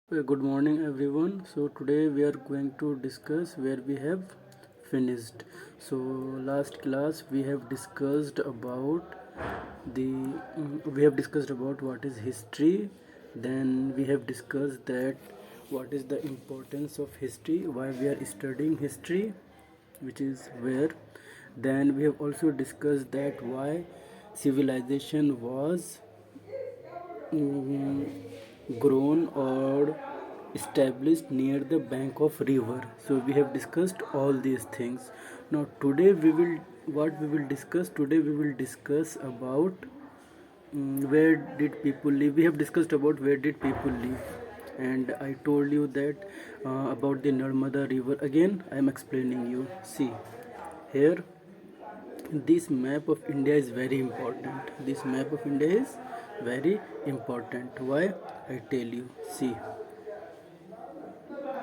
Good morning everyone. So today we are going to discuss where we have finished. So last class we have discussed about the we have discussed about what is history. Then we have discussed that what is the importance of history, why we are studying history, which is where. Then we have also discussed that why civilization was grown or established near the bank of river. So we have discussed all these things. Now today we will discuss about where did people live. We have discussed about where did people live, and I told you that about the Narmada river. Again I am explaining you. See here, this map of India is very important. This map of India is very important. Why? I tell you. See,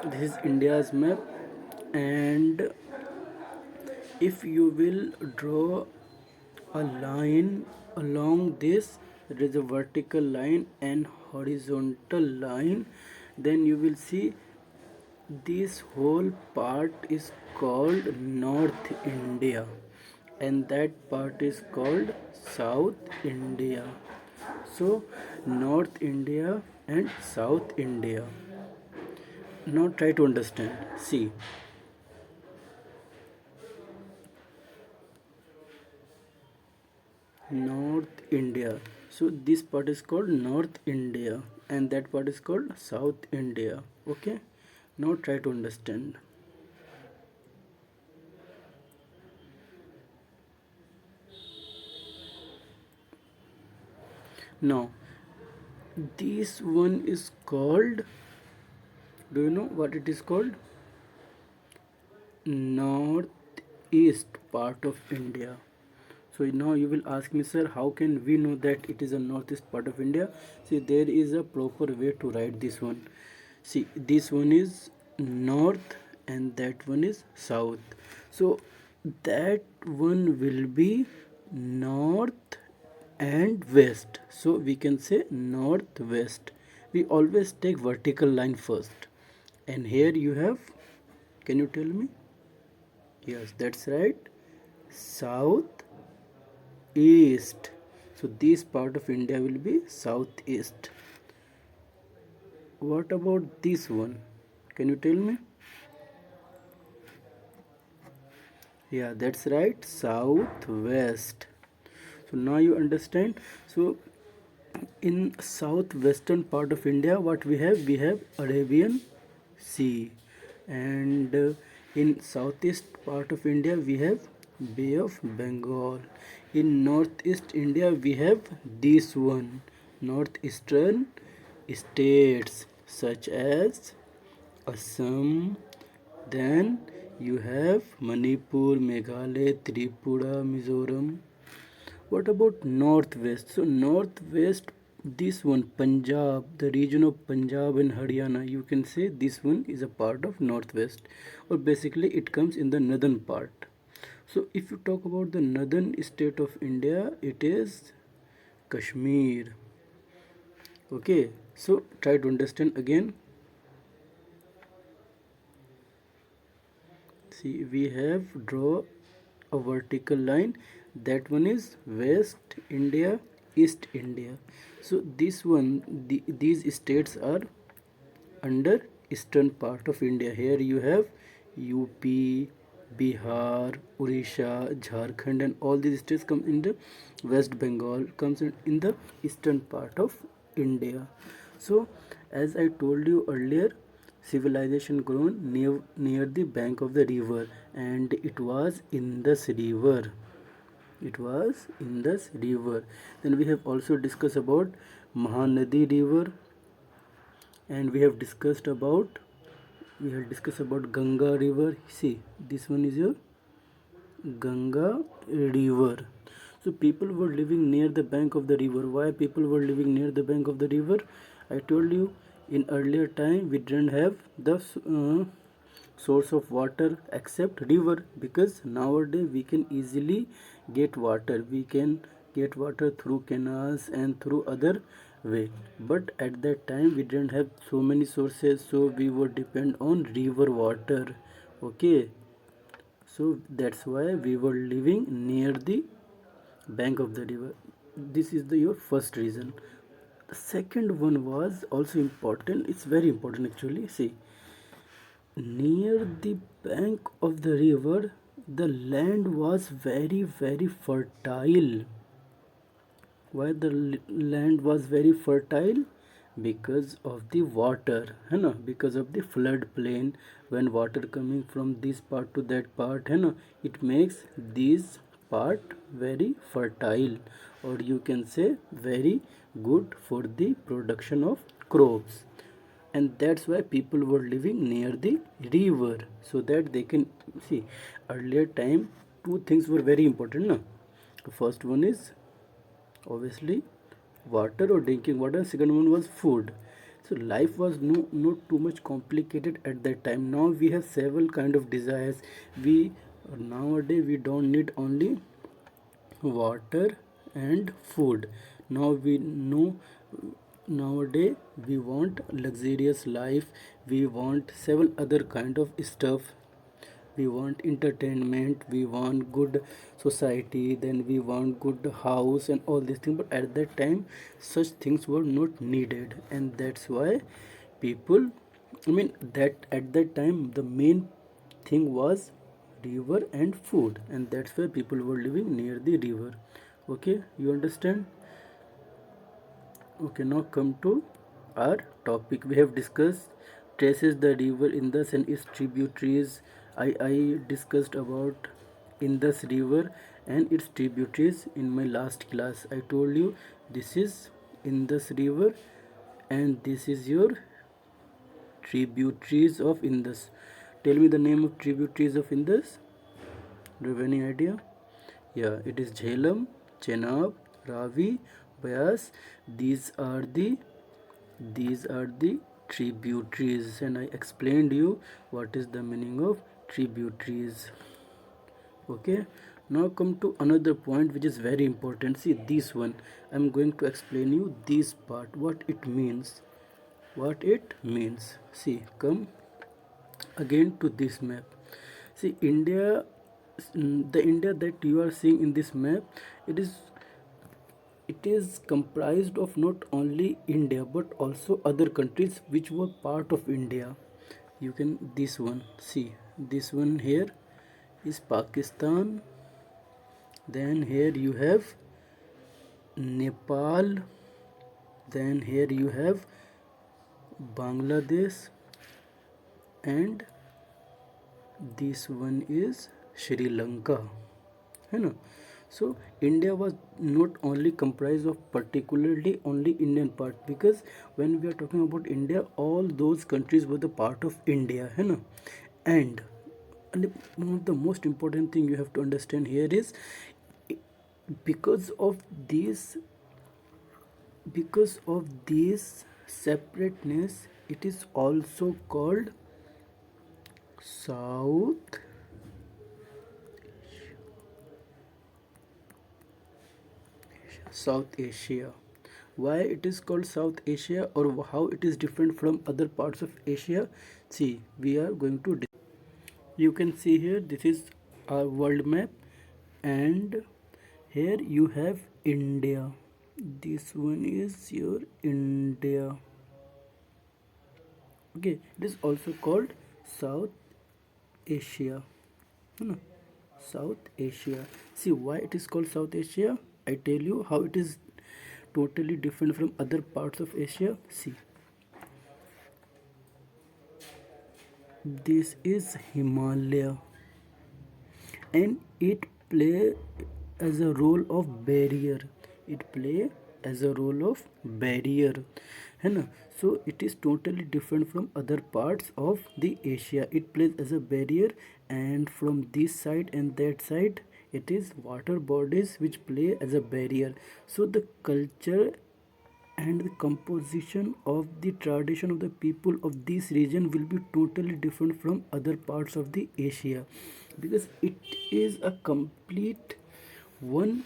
this is India's map, and if you will draw a line along this, there is a vertical line and horizontal line, then you will see this whole part is called North India, and that part is called South India. So North India and South India. Now try to understand. See, North India. So this part is called North India, and that part is called South India. Okay. Now try to understand. Now this one is called, do you know what it is called? Northeast part of India. So now you will ask me, sir, how can we know that it is a northeast part of India? See, there is a proper way to write this one. See, this one is north and that one is south. So that one will be north and west. So we can say northwest. We always take vertical line first. And here you have, can you tell me? Yes, that's right. South east. So this part of India will be southeast. What about this one? Can you tell me? Yeah, that's right. Southwest. So now you understand. So in southwestern part of India, what we have? We have Arabian Sea, and in southeast part of India we have Bay of Bengal. In northeast India we have this one, northeastern states such as Assam. Then you have Manipur, Meghalaya, Tripura, Mizoram. What about northwest? So northwest, this one, Punjab, the region of Punjab and Haryana, you can say this one is a part of northwest, or basically it comes in the northern part. So if you talk about the northern state of India, it is Kashmir. Okay, so try to understand again. See, we have draw a vertical line. That one is West India, East India. So this one, these states are under eastern part of India. Here you have UP, Bihar, Odisha, Jharkhand, and all these states come in the West Bengal, comes in the eastern part of India. So as I told you earlier, civilization grown near the bank of the river, and it was Indus river. It was Indus river. Then we have also discussed about Mahanadi river, and we have discussed about Ganga river. See, this one is your Ganga river. So people were living near the bank of the river. Why people were living near the bank of the river? I told you in earlier time we didn't have the source of water except river, because nowadays we can easily get water. We can get water through canals and through other way. But at that time we didn't have so many sources, so we would depend on river water. Okay, so that's why we were living near the bank of the river. This is the your first reason. The second one was also important. It's very important actually. See, near the bank of the river, the land was very fertile. Why the land was very fertile? Because of the water, है ना, because of the flood plain. When water coming from this part to that part, है ना, it makes this part very fertile, or you can say very good for the production of crops. And that's why people were living near the river, so that they can see. Earlier time, two things were very important, na. The first one is obviously water or drinking water. Second one was food. So life was not too much complicated at that time. Now we have several kind of desires. We nowadays we don't need only water and food. Now we know, nowadays we want luxurious life, we want several other kind of stuff. We want entertainment, we want good society, then we want good house and all these things. But at that time such things were not needed, and that's why people, I mean, that at that time the main thing was river and food, and that's why people were living near the river. Okay, you understand? Okay, now come to our topic. We have discussed traces the river Indus and its tributaries. I discussed about Indus River and its tributaries in my last class. I told you this is Indus River and this is your tributaries of Indus. Tell me the name of tributaries of Indus. Do you have any idea? Yeah, it is Jhelum, Chenab, Ravi, Byas. These are the tributaries, and I explained you what is the meaning of tributaries. Okay, now come to another point which is very important. See this one. I'm going to explain you this part, what it means. What it means. See, come again to this map. See, India, the India that you are seeing in this map, it is comprised of not only India but also other countries which were part of India. You can, this one, see this one here is Pakistan, then here you have Nepal, then here you have Bangladesh, and this one is Sri Lanka, है ना. So India was not only comprised of particularly only Indian part, because when we are talking about India, all those countries were the part of India, है ना. And one of the most important thing you have to understand here is, because of this separateness, it is also called South Asia. Why it is called South Asia, or how it is different from other parts of Asia? See, we are going to, you can see here, this is our world map, and here you have India. This one is your India. Okay, it is also called South Asia, है ना? South Asia. See why it is called South Asia? I tell you how it is totally different from other parts of Asia. See, this is Himalaya, and it play as a role of barrier. It play as a role of barrier, है ना. So it is totally different from other parts of the Asia. It plays as a barrier, and from this side and that side it is water bodies which play as a barrier. So the culture and the composition of the tradition of the people of this region will be totally different from other parts of the Asia, because it is a complete one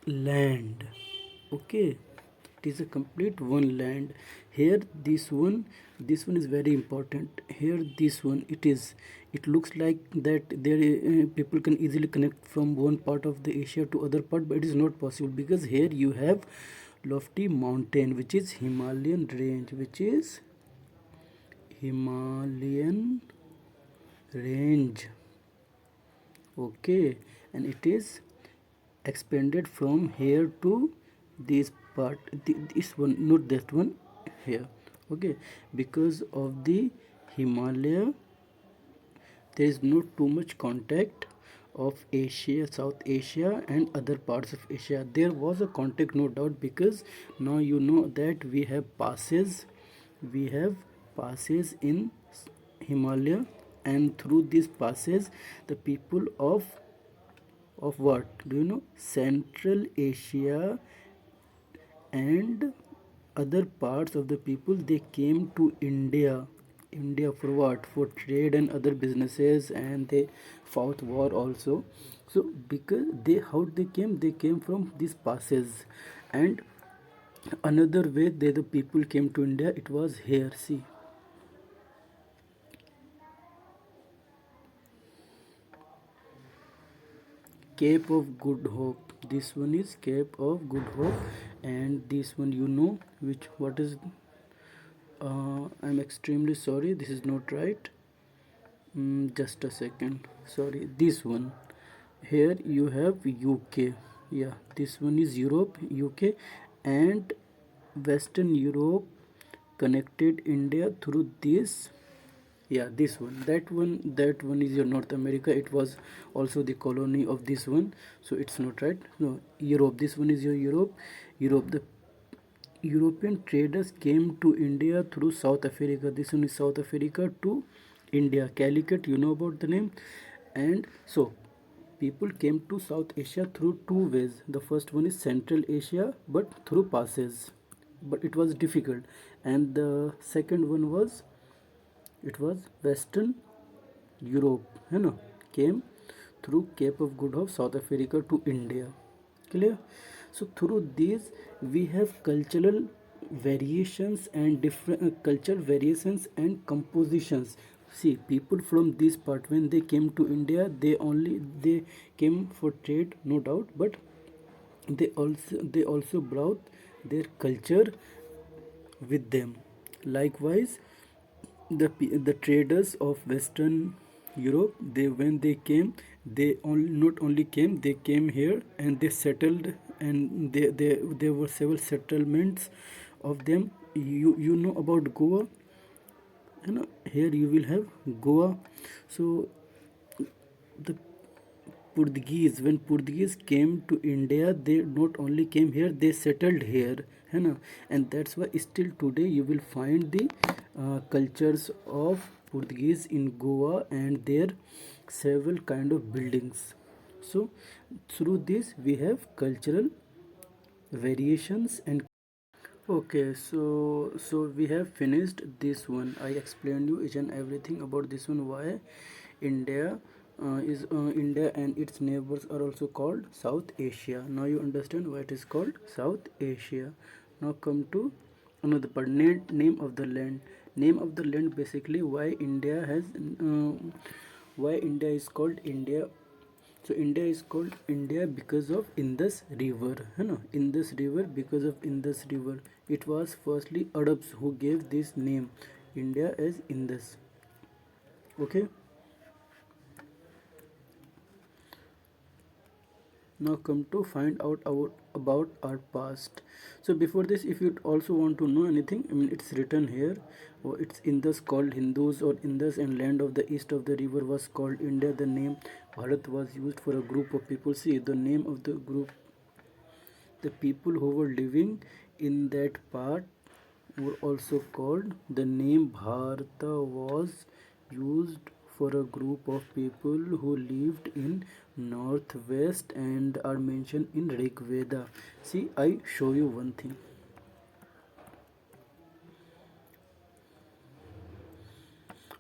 land. Okay, it is a complete one land. Here this one is very important. Here this one, it looks like that people can easily connect from one part of the Asia to other part, but it is not possible because here you have lofty mountain, which is Himalayan range, which is Himalayan range. Okay, and it is expanded from here to this part, this one, not that one, here. Okay, because of the Himalaya, there is not too much contact of Asia, South Asia and other parts of Asia. There was a contact, no doubt, because now you know that we have passes in Himalaya, and through these passes the people of what do you know, Central Asia and other parts of the people, they came to India for what, for trade and other businesses, and they fought war also. So because they, how they came from these passes. And another way the people came to India, it was here, see, Cape of Good Hope. This one is Cape of Good Hope, and this one, you know, which what is, I'm extremely sorry, this is not right. Just a second, sorry, this one. Here you have UK. Yeah, this one is Europe, UK, and Western Europe connected India through this. Yeah, this one, that one is your North America. It was also the colony of this one, so it's not right. No, Europe, this one is your Europe. The European traders came to India through South Africa. This one is South Africa to India, Calicut, you know about the name. And so people came to South Asia through two ways. The first one is Central Asia, but through passes, but it was difficult. And the second one was, it was Western Europe, you know, came through Cape of Good Hope, South Africa to India. Clear? So through these we have cultural variations and different cultural variations and compositions. See, people from this part, when they came to India, they came for trade, no doubt, but they also brought their culture with them. Likewise, the traders of Western Europe, they, when they came, not only came, they came here and they settled, and there were several settlements of them. You know about Goa, you know, here you will have Goa. So the Portuguese, when Portuguese came to India, they not only came here, they settled here, है ना? And that's why still today you will find the cultures of Portuguese in Goa and their several kind of buildings. So through this we have cultural variations. And okay, so we have finished this one. I explained you each and everything about this one, why India India and its neighbors are also called South Asia. Now you understand why it is called South Asia. Now come to another part, name of the land. Name of the land, basically why India is called India. So India is called India because of Indus River, है ना? Indus River, because of Indus River. It was firstly Arabs who gave this name India as Indus. Okay. Now come to find out about our past. So before this, if you also want to know anything, I mean, it's written here. Or it's Indus called Hindus, or Indus and land of the east of the river was called India. The name Bharat was used for a group of people. See, the name of the group, the people who were living in that part were also called. The name Bharata was used for a group of people who lived in northwest and are mentioned in Rig Veda. See, I show you one thing.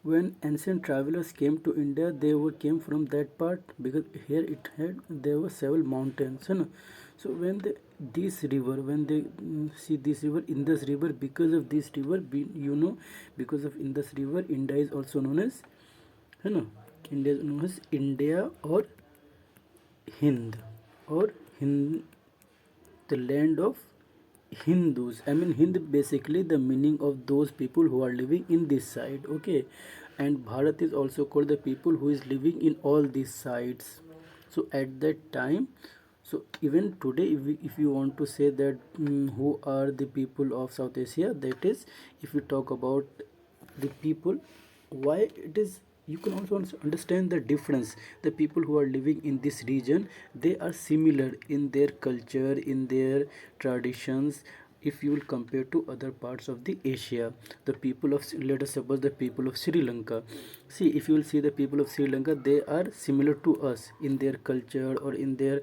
When ancient travelers came to India, they were came from that part because here it had there were several mountains, you know. So when this river, when they see this river, Indus River, because of this river, because of Indus River, India is also known as, you know, India is known as India or Hind or Hind, the land of Hindus. I mean, Hind basically the meaning of those people who are living in this side. Okay, and Bharat is also called the people who is living in all these sides. So at that time, so even today, if you want to say that who are the people of South Asia, that is, if you talk about the people, why it is, you can also understand the difference. The people who are living in this region, they are similar in their culture, in their traditions, if you will compare to other parts of the Asia. The people of, let us suppose, the people of Sri Lanka, see, if you will see the people of Sri Lanka, they are similar to us in their culture or in their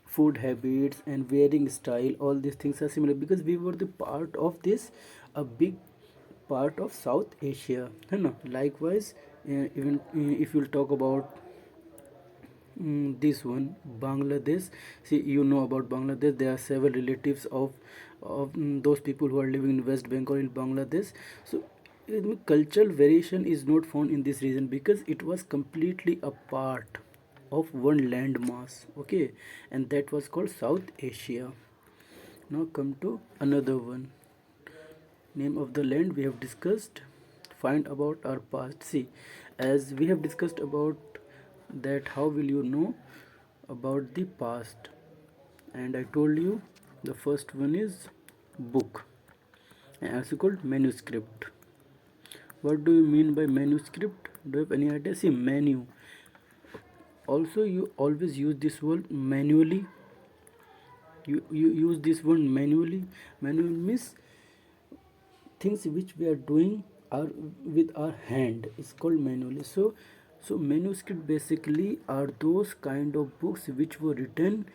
food habits and wearing style. All these things are similar because we were the part of this a big part of South Asia, है ना. Likewise, even if you'll talk about this one, Bangladesh. See, you know about Bangladesh. There are several relatives of those people who are living in West Bengal in Bangladesh. So cultural variation is not found in this region because it was completely a part of one landmass. Okay, and that was called South Asia. Now come to another one. Name of the land we have discussed. Find about our past. See, as we have discussed about that, how will you know about the past? And I told you the first one is book, and also called manuscript. What do you mean by manuscript? Do you have any idea? See, menu. Also, you always use this word manually. You use this word manually. Manual means things which we are doing are with our hand is called manually. So manuscript basically are those kind of books which were written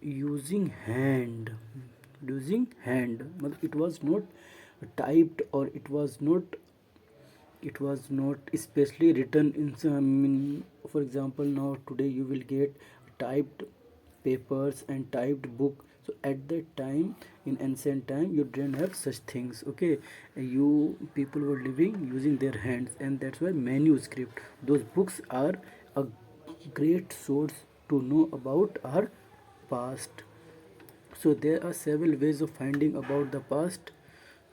using hand, it was not typed, or it was not especially written in some, I mean, for example, now today you will get typed papers and typed book. So at that time, in ancient time, you didn't have such things. Okay, you people were living using their hands, and that's why manuscript, those books are a great source to know about our past. So there are several ways of finding about the past.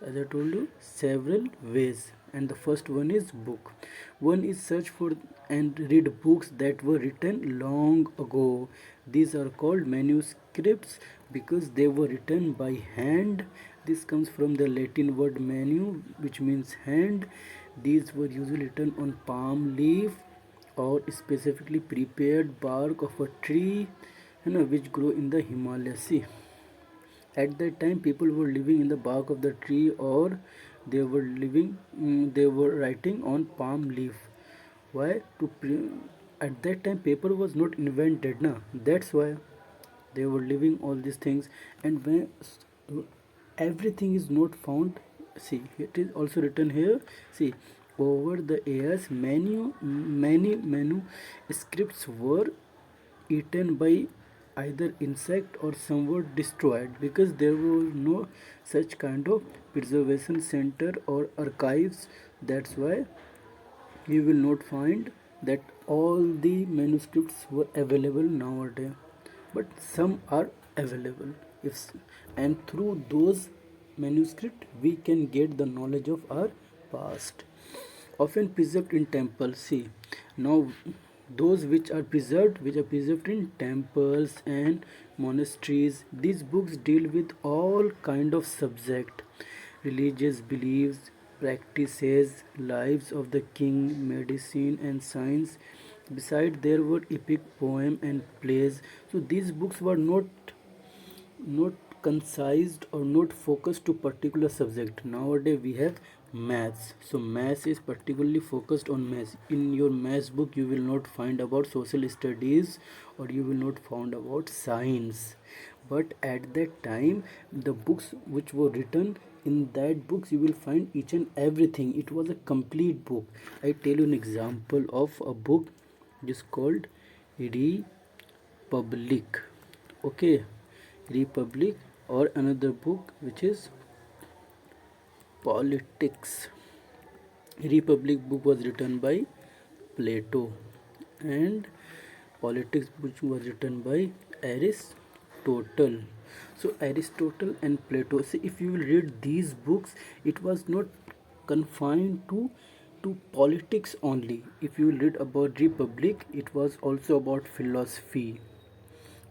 As I told you, several ways, and the first one is book. One is search for and read books that were written long ago. These are called manuscripts because they were written by hand. This comes from the Latin word manu, which means hand. These were usually written on palm leaf or specifically prepared bark of a tree, which grow in the Himalayas. See, at that time, people were living in the bark of the tree, or they were writing on palm leaf. Why? At that time, paper was not invented, na. That's why they were living all these things. And when everything is not found, see, it is also written here. See, over the years, many manuscripts were eaten by either insect or somewhat destroyed because there was no such kind of preservation center or archives. That's why you will not find that all the manuscripts were available nowadays, but some are available. If and through those manuscript we can get the knowledge of our past, often preserved in temples. See, now those which are preserved in temples and monasteries, these books deal with all kind of subject: religious beliefs, practices, lives of the king, medicine and science. Besides, there were epic poem and plays. So these books were not concised or not focused to particular subject. Nowadays we have maths, so maths is particularly focused on maths. In your maths book you will not find about social studies, or you will not find about science. But at that time, the books which were written in that books you will find each and everything. It was a complete book. I tell you an example of a book which is called Republic. Okay, Republic, or another book which is Politics. Republic book was written by Plato, and Politics book was written by Aristotle. So Aristotle and Plato. See, if you will read these books, it was not confined to politics only. If you will read about Republic, it was also about philosophy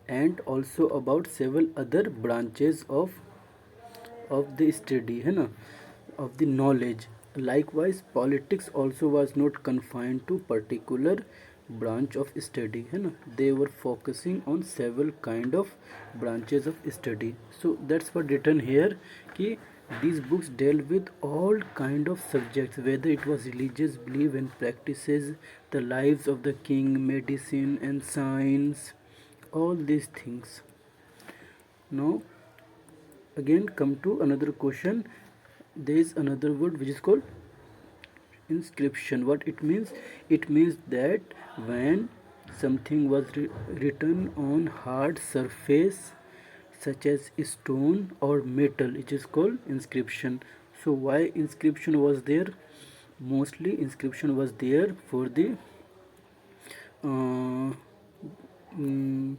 and also about several other branches of the study, है ना, of the knowledge. Likewise, politics also was not confined to particular branch of study, है ना. They were focusing on several kind of branches of study. So that's what written here, कि these books deal with all kind of subjects, whether it was religious belief and practices, the lives of the king, medicine and science, all these things. Now again come to another question. There is another word which is called inscription. What it means? It means that when something was written on hard surface such as stone or metal, it is called inscription. So why inscription was there? Mostly inscription was there for uh, mm,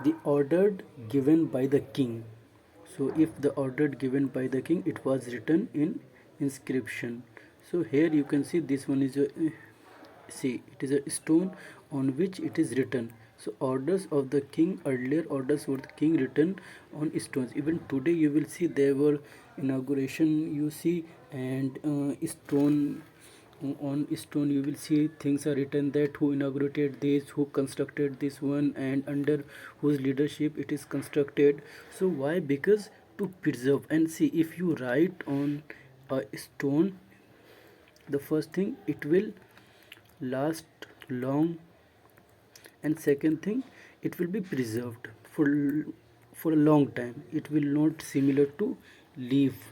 the order given by the king. So if the order given by the king, it was written in inscription. So here you can see this one is a, see, it is a stone on which it is written. So orders of the king, earlier orders were the king written on stones. Even today you will see there were inauguration, you see, and stone, on stone you will see things are written that who inaugurated this, who constructed this one, and under whose leadership it is constructed. So why? Because to preserve. And see, if you write on a stone, the first thing, it will last long, and second thing, it will be preserved for a long time. It will not similar to leaf,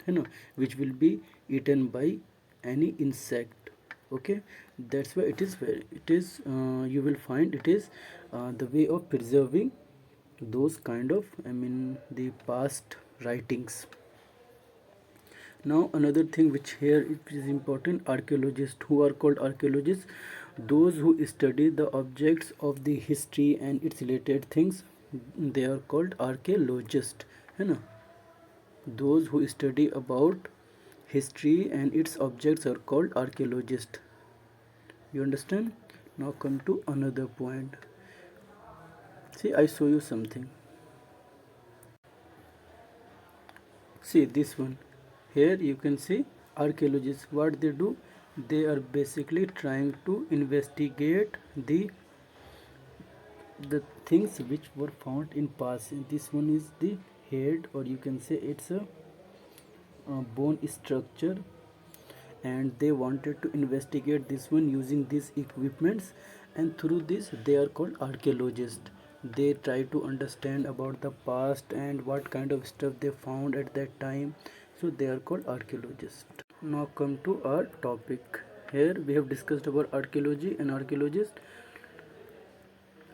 you know, which will be eaten by any insect. Okay, that's why it is very, it is you will find it is the way of preserving those kind of, I mean, the past writings. Now another thing which here it is important, archaeologists. Who are called archaeologists? Those who study the objects of the history and its related things, they are called archaeologists, है ना. Those who study about history and its objects are called archaeologists. You understand? Now come to another point. See, I show you something. See this one. Here you can see archaeologists. What they do? They are basically trying to investigate the things which were found in past. This one is the head, or you can say it's a bone structure, and they wanted to investigate this one using these equipments, and through this they are called archaeologists. They try to understand about the past and what kind of stuff they found at that time. So they are called archaeologists. Now come to our topic. Here we have discussed about archaeology and archaeologists.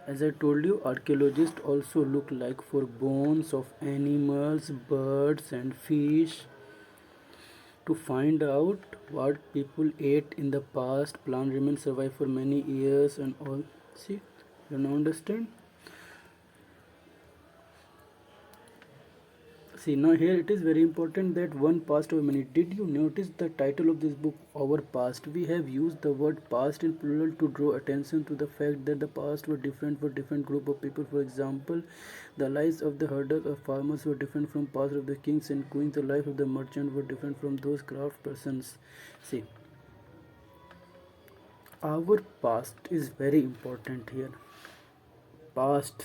As I told you, archaeologists also look like for bones of animals, birds and fish, to find out what people ate in the past. Plant remains survive for many years and all. See, you now understand? See, now here it is very important that one past over many. Did you notice the title of this book, Our Past? We have used the word past in plural to draw attention to the fact that the past were different for different group of people. For example, the lives of the herders or farmers were different from past of the kings and queens. The life of the merchant were different from those craft persons. See, our past is very important here. Past,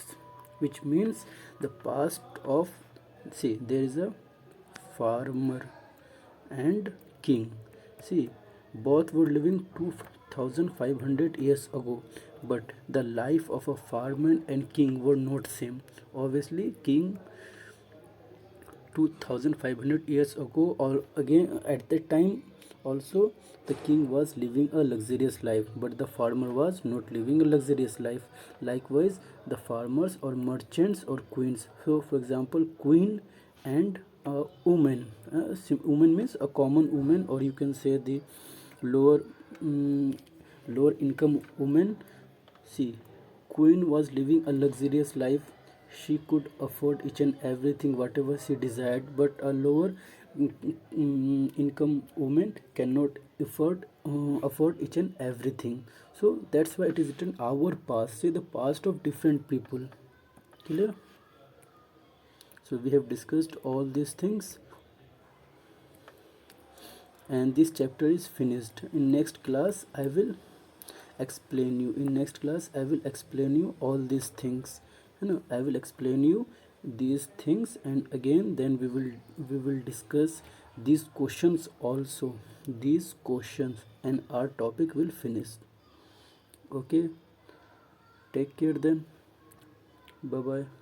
which means the past of, see, there is a farmer and king. See, both were living 2500 years ago, but the life of a farmer and king were not same. Obviously king 2500 years ago, or again at that time also the king was living a luxurious life, but the farmer was not living a luxurious life. Likewise, the farmers or merchants or queens. So for example, queen and woman. Woman means a common woman, or you can say the lower mm, lower income woman. See, queen was living a luxurious life. She could afford each and everything whatever she desired, but a lower income woman cannot afford each and everything. So that's why it is written our past. See, the past of different people. Clear? So we have discussed all these things, and this chapter is finished. In next class I will explain you. In next class I will explain you all these things. I will explain you these things, and again then we will discuss these questions also, these questions, and our topic will finish. Okay, take care then. Bye bye.